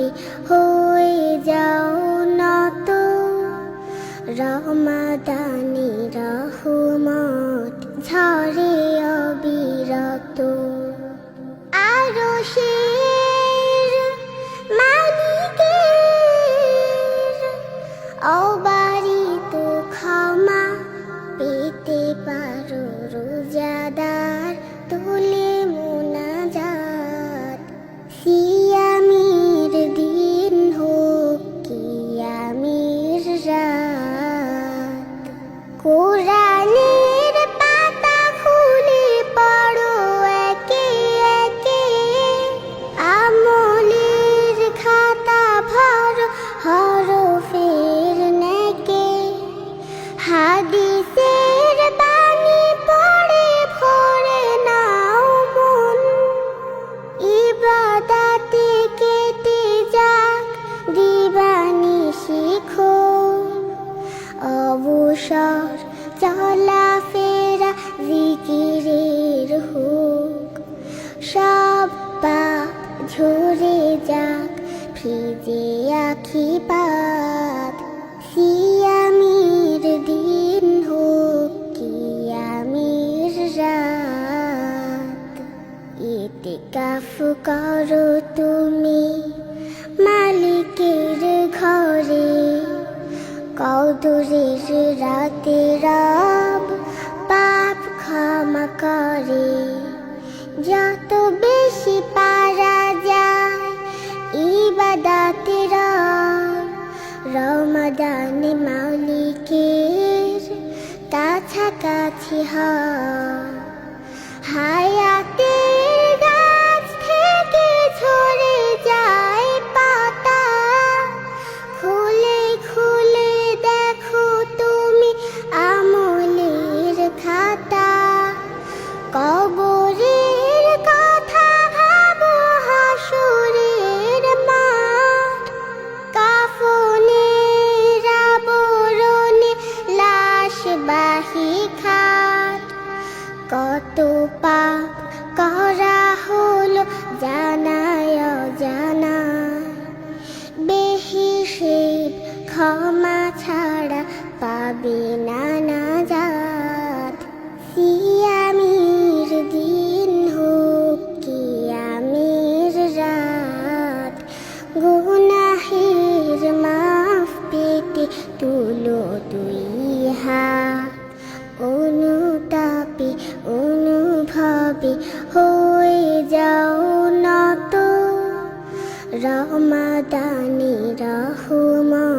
ভবে হয়ে যাও নত, রমাদানি রহমত ঝরে অবিরত। আরশের মালিকের অবারিত ক্ষমা পেতে পারো রোজাদার তুলে মুনাজাত। সিয়ামের দিন হোক কিয়ামের রাত, কোরআনের পাতা খুলে পড়ো একে একে, আমলের খাতা ভরো হরফের নেকে। হাদিসের বাণী পড়ে ভরে নাও মন, ইবাদতে কেটে যাক দিবানিশি ক্ষণ। অবসর চলাফেরা জিকিরের হোক, সব পাপ ঝরে যাক ভিজে আখি পাত। সিয়ামের দিন হোক কিয়ামের রাত, ইতিকাফ করো তুমি মালিকের ঘরে। কদরের রাতে রব পাপ ক্ষমা করে, যত বেশি পারা যায় ইবাদতে রব। রমাদানে মালিকের কাছাকাছি হও, হায়াতের গাছ থেকে ঝরে যায় পাতা। খুলে খুলে দেখো তুমি আমলের খাতা, কবরের কথা ভাবো হাসরের মাঠ। কাফনের আবরণে লাশবাহী খাট, কত পাপ করা হলো জানায় অজানায়। বেহিসেব ক্ষমা ছাড়া পাবে না নাজাত। সিয়ামের দিন হোক কিয়ামের রাত, গুনাহের মাফ পেতে তুলো দুই হাত। অনুতাপে অনুভবে হয়ে যাও নত, রমাদানি রহমত